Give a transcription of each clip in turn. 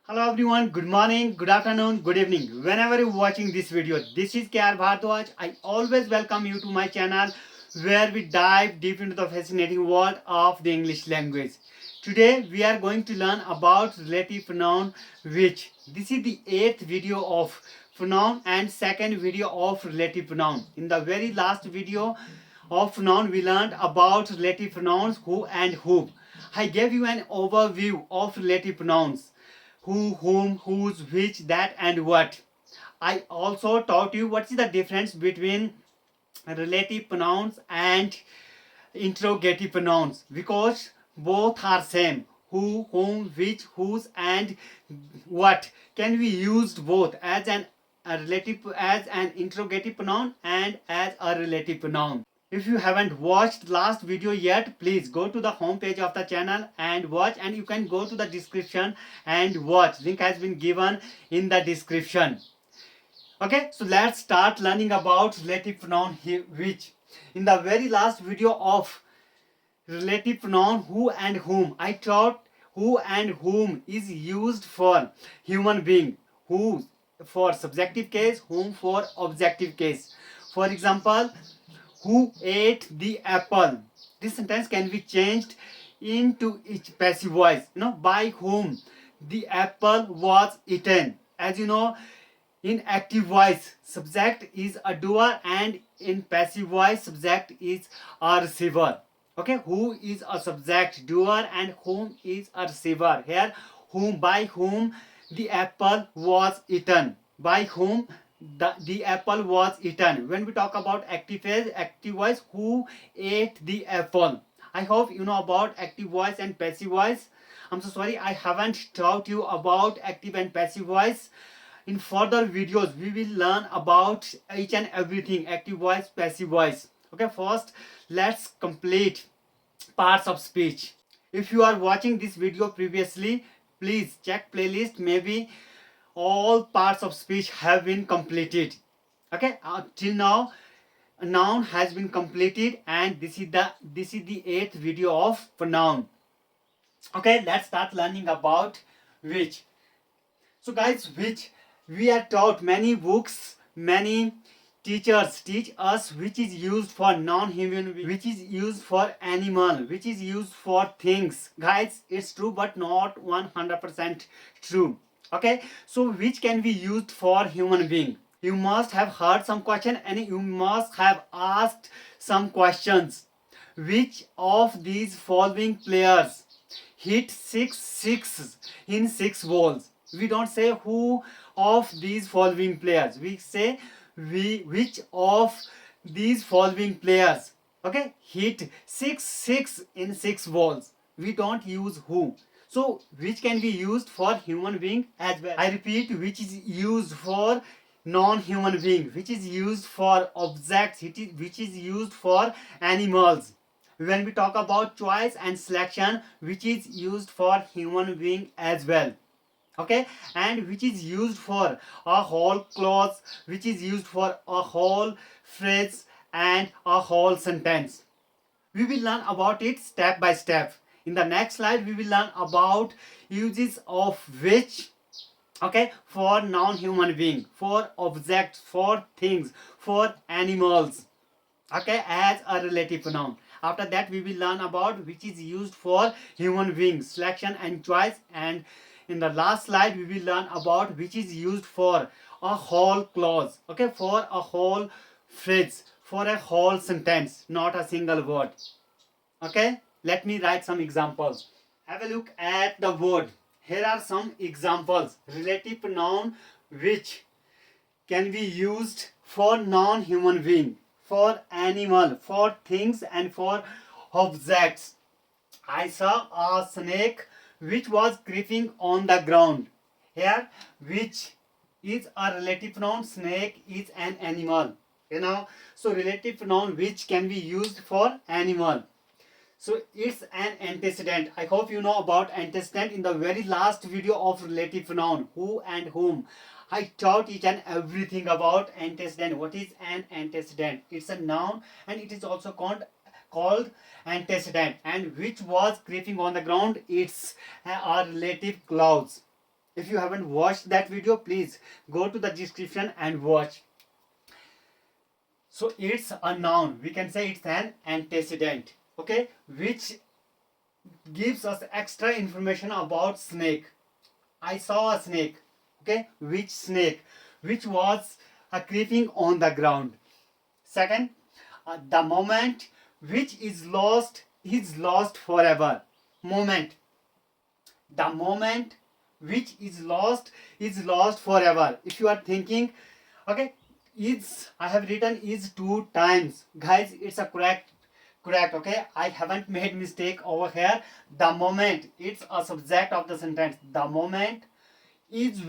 Hello everyone, good morning, good afternoon, good evening. Whenever you're watching this video, this is KR Bhardwaj. I always welcome you to my channel where we dive deep into the fascinating world of the English language. Today we are going to learn about relative pronoun which. This is the 8th video of pronoun and second video of relative pronoun. In the very last video of pronoun we learned about relative pronouns who and whom. I gave you an overview of relative pronouns who, whom, whose, which, that, and what. I also taught you what is the difference between relative pronouns and interrogative pronouns because both are same. Who, whom, which, whose, and what can be used both as an interrogative pronoun and as a relative pronoun. If you haven't watched last video yet, please go to the home page of the channel and watch, and you can go to the description and watch. Link has been given in the description. Okay, so let's start learning about relative pronoun which. In the very last video of relative pronoun who and whom, I taught who and whom is used for human being, who for subjective case, whom for objective case. For example, who ate the apple? This sentence can be changed into its passive voice. By whom the apple was eaten. As you know, in active voice, subject is a doer, and in passive voice, subject is a receiver. Okay, who is a subject, doer, and whom is a receiver. Here, by whom the apple was eaten. By whom the apple was eaten. When we talk about active voice, who ate the apple. I hope you know about active voice and passive voice. I'm so sorry I haven't taught you about active and passive voice. In further videos we will learn about each and everything, active voice, passive voice. Okay, first let's complete parts of speech. If you are watching this video previously, please check playlist. Maybe all parts of speech have been completed. Okay, till now a noun has been completed, and this is the 8th video of pronoun. Okay, let's start learning about which. So guys, which we are taught, many books, many teachers teach us which is used for non-human, which is used for animal, which is used for things. Guys, it's true but not 100% true. Okay, so which can be used for human being? You must have heard some question and you must have asked some questions. Which of these following players hit 6 sixes in 6 balls? We don't say who of these following players. We say which of these following players, okay, hit 6 in 6 balls. We don't use who. So which can be used for human being as well. I repeat, which is used for non-human being, which is used for objects, which is used for animals. When we talk about choice and selection, which is used for human being as well. Okay, and which is used for a whole clause, which is used for a whole phrase and a whole sentence. We will learn about it step by step. In the next slide we will learn about uses of which, okay, for non-human being, for objects, for things, for animals, okay, as a relative pronoun. After that we will learn about which is used for human beings, selection and choice, and in the last slide we will learn about which is used for a whole clause, okay, for a whole phrase, for a whole sentence, not a single word. Okay, let me write some examples. Have a look at the word. Here are some examples. Relative pronoun which can be used for non-human being, for animal, for things, and for objects. I saw a snake which was creeping on the ground. Here, which is a relative pronoun, snake is an animal. So relative pronoun which can be used for animal. So it's an antecedent. I hope you know about antecedent. In the very last video of relative pronoun, who and whom, I taught each and everything about antecedent. What is an antecedent? It's a noun and it is also called antecedent. And which was creeping on the ground, it's a relative clause. If you haven't watched that video, please go to the description and watch. So it's a noun. We can say it's an antecedent, okay, which gives us extra information about snake. I saw a snake, okay, which snake? Which was creeping on the ground. Second, the moment which is lost forever. Moment. The moment which is lost forever. If you are thinking, okay, is I have written is 2 times, guys. It's a correct, okay. I haven't made mistake over here. The moment, it's a subject of the sentence. The moment is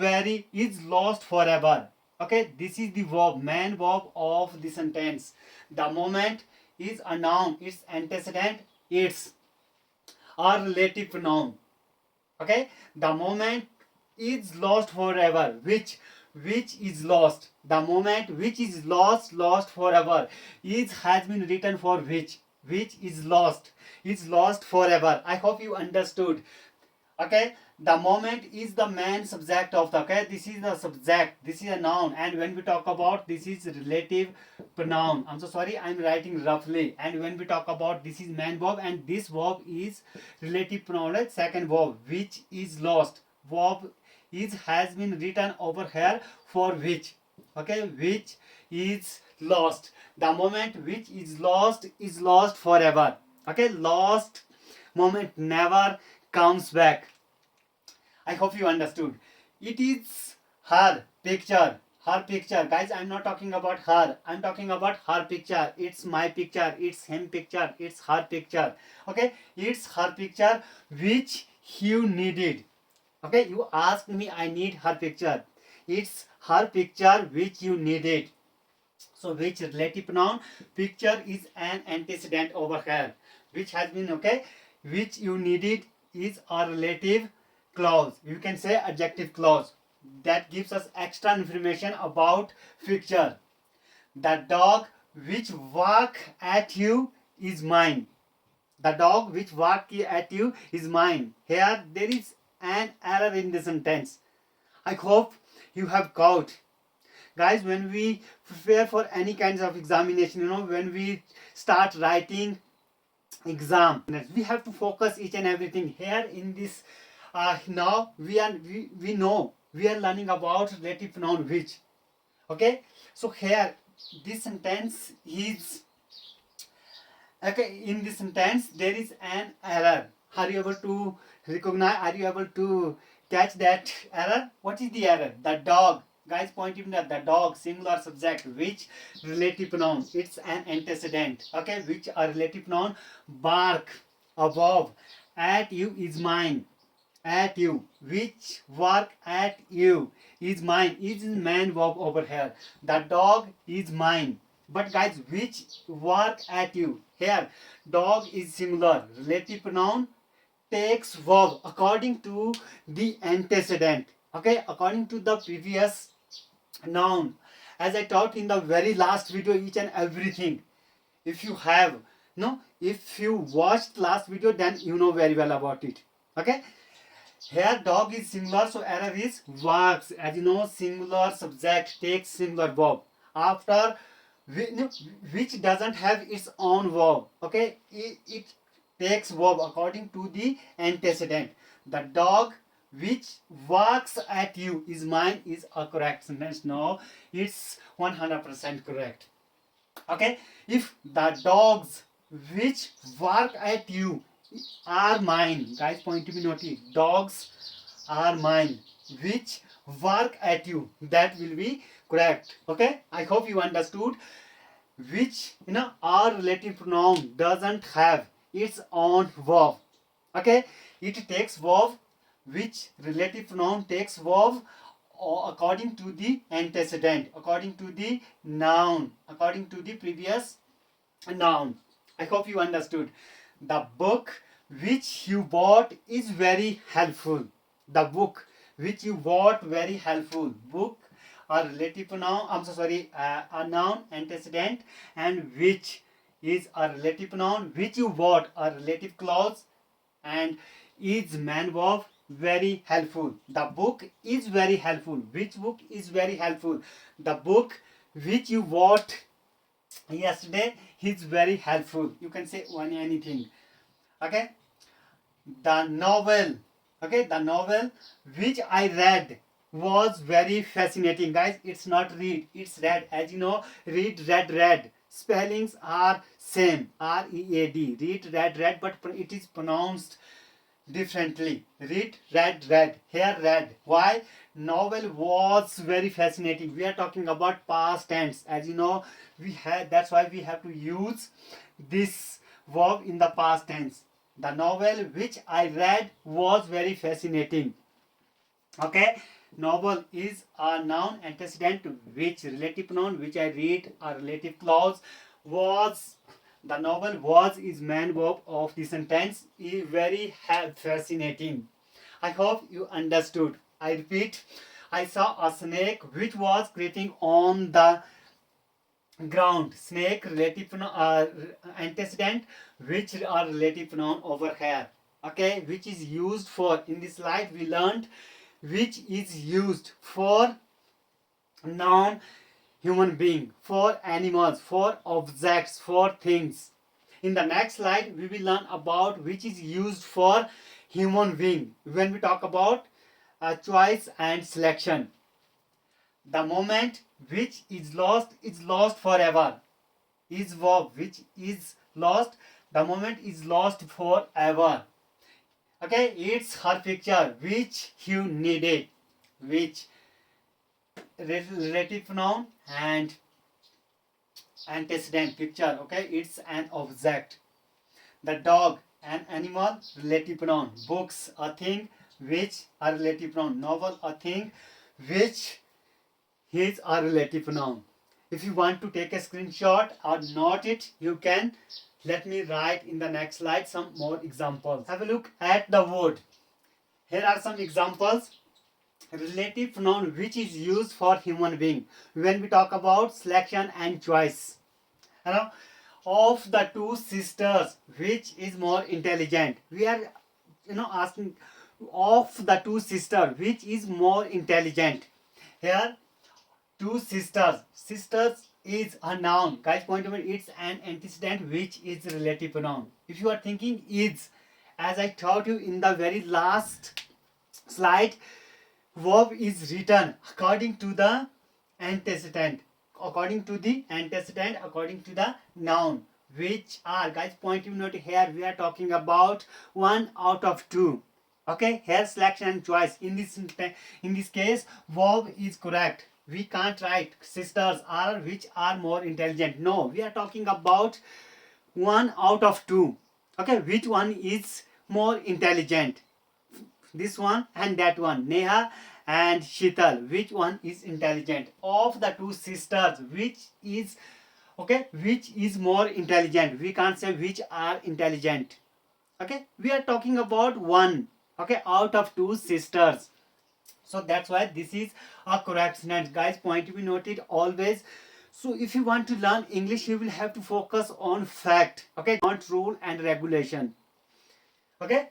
lost forever, okay. This is the verb, main verb of the sentence. The moment is a noun, its antecedent, it's a relative pronoun, okay. The moment is lost forever, which is lost. The moment which is lost forever is has been written for which is lost forever. I hope you understood, okay. The moment is the main subject of the, okay, this is the subject, this is a noun, and when we talk about this is relative pronoun. I'm so sorry, I'm writing roughly. And when we talk about this is main verb, and this verb is relative pronoun, right? Second verb, which is lost. Verb is has been written over here for which, okay, which is lost. The moment which is lost forever, okay. Lost moment never comes back. I hope you understood. It is her picture. Her picture. Guys, I'm not talking about her. I'm talking about her picture. It's my picture. It's him picture. It's her picture. Okay? It's her picture which you needed. Okay? You asked me, I need her picture. It's her picture which you needed. So which relative pronoun? Picture is an antecedent over here. Which has been, okay? Which you needed is a relative clause. You can say adjective clause. That gives us extra information about picture. The dog which bark at you is mine. The dog which bark at you is mine. Here there is an error in the sentence. I hope you have caught. Guys, when we prepare for any kinds of examination, when we start writing exam, we have to focus each and everything. Here in this, now we know we are learning about relative pronoun which, okay. So here this sentence is, okay, in this sentence there is an error. Are you able to recognize, are you able to catch that error? What is the error? The dog, guys, point even at the dog, singular subject, which relative pronoun? It's an antecedent, okay, which a relative pronoun. Bark, above, at you is mine. At you, which work at you is mine, is main verb over here. The dog is mine. But guys, which work at you? Here, dog is singular. Relative pronoun takes verb according to the antecedent. Okay, according to the previous noun. As I taught in the very last video, each and everything. If you have, no, if you watched last video, then you know very well about it. Okay. Here dog is singular, so error is works. As you know, singular subject takes singular verb. After which doesn't have its own verb. Okay, it takes verb according to the antecedent. The dog which barks at you is mine is a correct sentence. No, it's 100% correct. Okay, if the dogs which bark at you are mine, guys, point to be noted, dogs are mine which bark at you, that will be correct. Okay, I hope you understood. Which, our relative pronoun doesn't have its own verb. Okay, it takes verb. Which relative pronoun takes verb according to the antecedent, according to the noun, according to the previous noun. I hope you understood. The book which you bought is very helpful. The book which you bought, very helpful. Book, a relative pronoun, I'm so sorry, a noun, antecedent, and which is a relative pronoun. Which you bought, a relative clause, and is main verb. very helpful. The book is very helpful. Which book is very helpful? The book which you bought yesterday is very helpful. You can say one anything. Okay. The novel. Okay. The novel which I read was very fascinating. Guys, it's not read, it's read. As you know, read, read, read. Spellings are same. R-E-A-D. Read, read, read. But it is pronounced differently. Read, read, read. Here, read. Why? Novel was very fascinating. We are talking about past tense. As you know, we had, that's why we have to use this verb in the past tense. The novel which I read was very fascinating. Okay. Novel is a noun antecedent to which, relative pronoun which I read, a relative clause. Was, the novel was is main verb of the sentence is very fascinating. I hope you understood. I repeat, I saw a snake which was creeping on the ground. Snake, relative pronoun, antecedent which are relative pronoun over here. Okay, which is used for, in this slide we learned which is used for noun human being, for animals, for objects, for things. In the next slide we will learn about which is used for human being when we talk about choice and selection. The moment which is lost forever. Is verb which is lost, the moment is lost forever. Okay, it's her picture which you needed, which relative pronoun and antecedent picture. Okay, it's an object. The dog, an animal, relative pronoun. Books, a thing which are relative pronoun. Novel, a thing which is a relative pronoun. If you want to take a screenshot or note it, you can. Let me write in the next slide some more examples. Have a look at the word. Here are some examples. Relative pronoun which is used for human being when we talk about selection and choice. You know, of the two sisters, which is more intelligent? We are, asking of the two sisters, which is more intelligent? Here, two sisters. Sisters is a noun. Guys, point over, it's an antecedent which is relative pronoun. If you are thinking is, as I taught you in the very last slide, verb is written according to the antecedent. According to the antecedent, according to the noun. Which are, guys, point you note here, we are talking about 1 out of 2. Okay, here selection and choice. In this case, verb is correct. We can't write sisters are which are more intelligent. No, we are talking about 1 out of 2. Okay, which one is more intelligent? This one and that one. Neha and Shital. Which one is intelligent? Of the two sisters, which is more intelligent? We can't say which are intelligent. Okay, we are talking about one. Okay, out of two sisters. So that's why this is a correct sentence. Guys, point to be noted always. So if you want to learn English, you will have to focus on fact. Okay, not rule and regulation. Okay,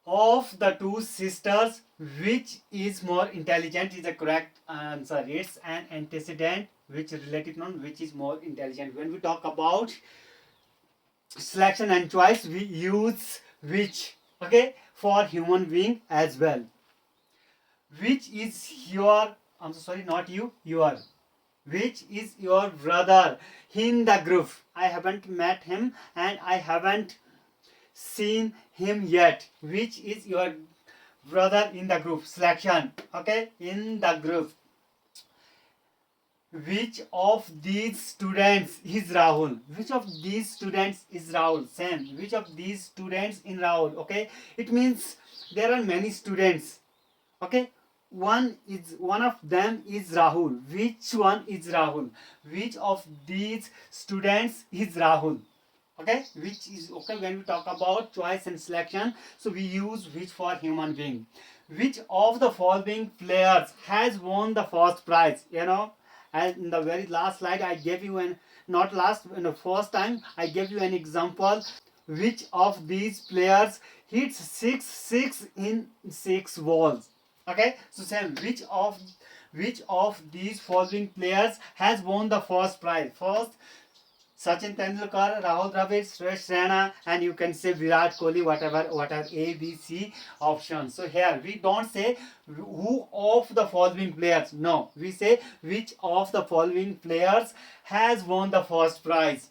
of the two sisters, which is more intelligent is a correct answer. It's an antecedent which is relative noun which is more intelligent. When we talk about selection and choice, we use which, okay, for human being as well. Which is your, I'm so sorry, not you, your. Which is your brother in the group? I haven't met him and I haven't seen him yet. Which is your brother in the group? Selection. Okay, in the group. Which of these students is Rahul? Which of these students is Rahul? Same. Which of these students in Rahul? Okay, it means there are many students. Okay, one of them is Rahul. Which one is Rahul? Which of these students is Rahul? Okay, which is okay when we talk about choice and selection. So we use which for human being. Which of the following players has won the first prize? As in the very last slide I gave you an, not last, in the first time I gave you an example. which of these players hits 6 in 6 balls? Okay, so Sam, which of these following players has won the first prize? First, Sachin Tendulkar, Rahul Dravid, Suresh Raina, and you can say Virat Kohli, whatever A, B, C options. So here we don't say who of the following players. No, we say which of the following players has won the first prize.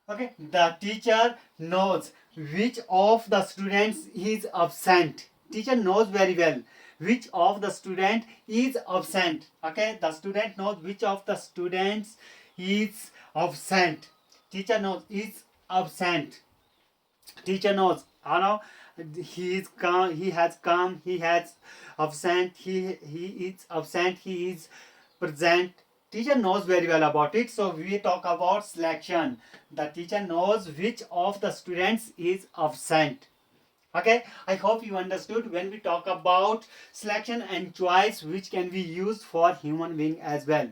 Okay, the teacher knows which of the students is absent. Teacher knows very well which of the student is absent. Okay, the student knows which of the students is absent. Teacher knows is absent. Teacher knows, he is come, he has come, he has absent, he is absent, he is present. Teacher knows very well about it. So we talk about selection. The teacher knows which of the students is absent. Okay, I hope you understood. When we talk about selection and choice, which can be used for human being as well.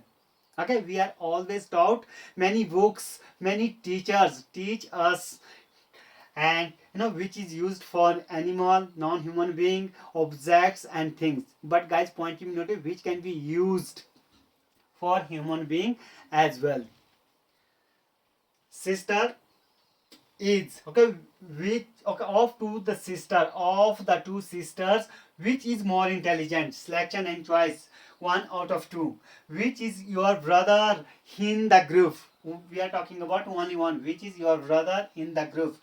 Okay, we are always taught, many books, many teachers teach us, and which is used for animal, non-human being, objects and things. But guys, point you notice which can be used for human being as well. Sister is, okay, which, okay, of the two sisters, which is more intelligent? Selection and choice, 1 out of 2. Which is your brother in the group? We are talking about only one. Which is your brother in the group?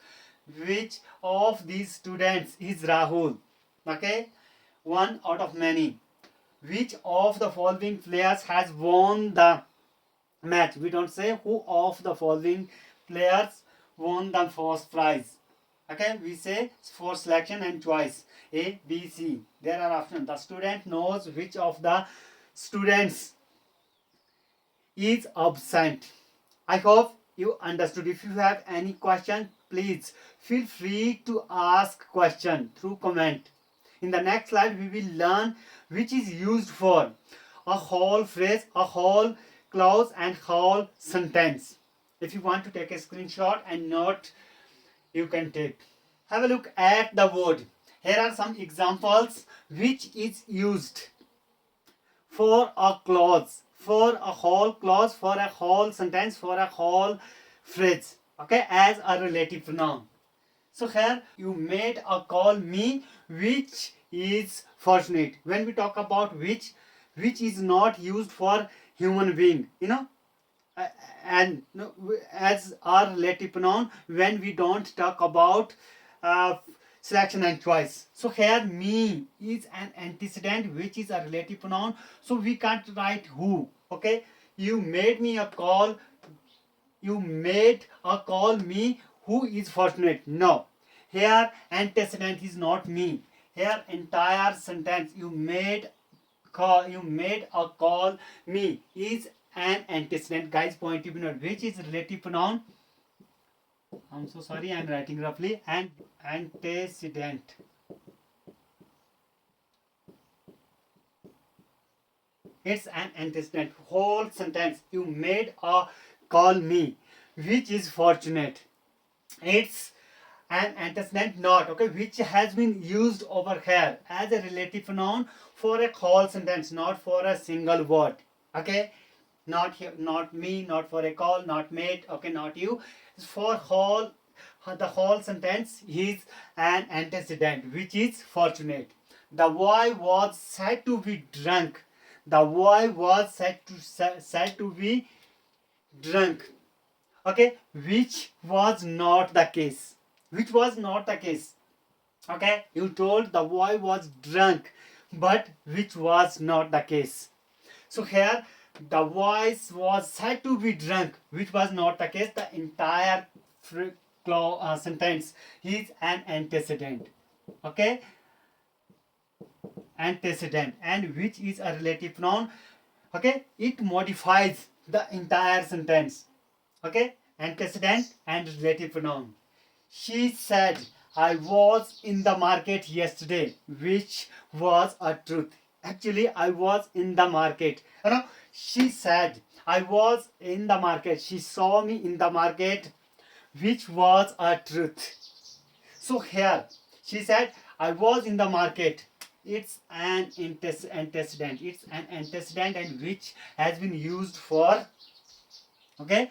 Which of these students is Rahul? Okay, one out of many. Which of the following players has won the match? We don't say who of the following players won the first prize. Okay, we say for selection and choice, A, B, C. There are options. The student knows which of the students is absent. I hope you understood. If you have any question, please feel free to ask question through comment. In the next slide, we will learn which is used for a whole phrase, a whole clause and whole sentence. If you want to take a screenshot and note, you can take. Have a look at the word. Here are some examples which is used for a clause, for a whole clause, for a whole sentence, for a whole phrase, okay, as a relative pronoun. So here you made a call me, which is fortunate. When we talk about which is not used for human being, and as our relative pronoun when we don't talk about selection and choice. So here me is an antecedent which is a relative pronoun, so we can't write who. Okay, you made me a call, you made a call me, who is fortunate? No, here antecedent is not me. Here entire sentence, you made a call me is an antecedent. Guys, point to be note, which is relative pronoun. I'm so sorry, I'm writing roughly. And antecedent. It's an antecedent. Whole sentence, you made a call me, which is fortunate. It's an antecedent not, okay, which has been used over here as a relative pronoun for a whole sentence, not for a single word. Okay, not here, not me, not for a call, not made, okay, not you. For whole, the whole sentence is an antecedent which is fortunate. The boy was said to be drunk. The boy was said to be drunk. Okay, which was not the case. Which was not the case. Okay, you told the boy was drunk, but which was not the case. So here the voice was said to be drunk, which was not the case. The entire sentence is an antecedent. Okay, antecedent, and which is a relative pronoun. Okay, it modifies the entire sentence. Okay, antecedent and relative pronoun. She said, I was in the market yesterday, which was a truth. Actually, I was in the market. She said, I was in the market. She saw me in the market, which was a truth. So here she said, I was in the market. It's an antecedent. It's an antecedent and which has been used for, okay,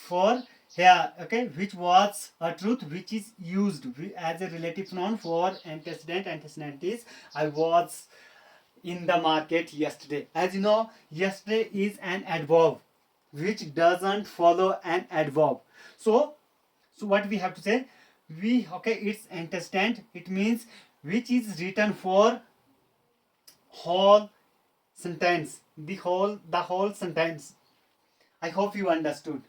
for here, okay, which was a truth which is used as a relative noun for antecedent. Antecedent is I was in the market yesterday. As you know, yesterday is an adverb which doesn't follow an adverb. So what we have to say, we, okay, it's antecedent, it means which is written for whole sentence, the whole sentence. I hope you understood.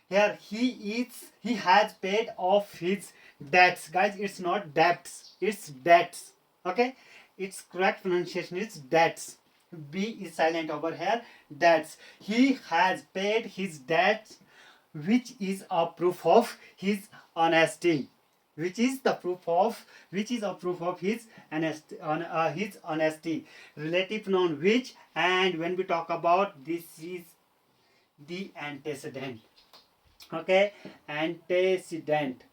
Here he has paid off his debts. Guys, it's not debts, it's debts. Okay? Its correct pronunciation is debts. B is silent over here. Debts. He has paid his debts, which is a proof of his honesty. Which is a proof of his honesty. Relative noun which, and when we talk about, this is the antecedent. Okay, antecedent.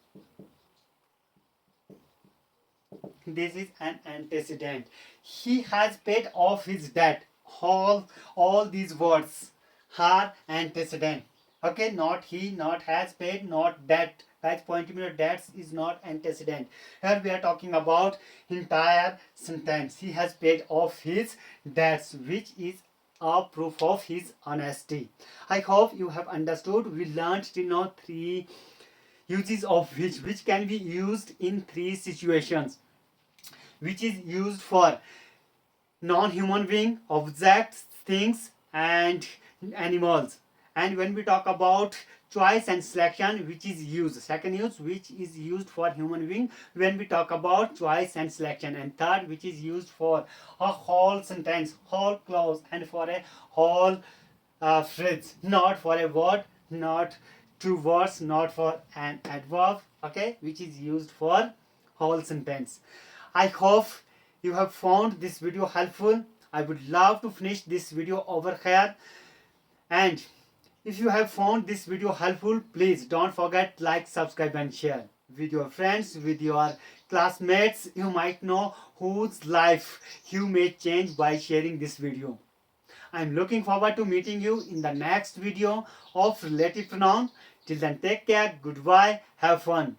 This is an antecedent. He has paid off his debt. All these words are antecedent. Okay, not he, not has paid, not debt. Guys, point me out, debts is not antecedent. Here we are talking about entire sentence. He has paid off his debts, which is a proof of his honesty. I hope you have understood. We learned till now 3 uses of which can be used in 3 situations. Which is used for non-human being, objects, things, and animals. And when we talk about choice and selection, which is used, second use, which is used for human being when we talk about choice and selection, and third, which is used for a whole sentence, whole clause, and for a whole phrase, not for a word, not two words, not for an adverb, okay, which is used for whole sentence. I hope you have found this video helpful. I would love to finish this video over here. And if you have found this video helpful, please don't forget like, subscribe and share with your friends, with your classmates. You might know whose life you may change by sharing this video. I'm looking forward to meeting you in the next video of relative pronoun. Till then, take care, goodbye, have fun.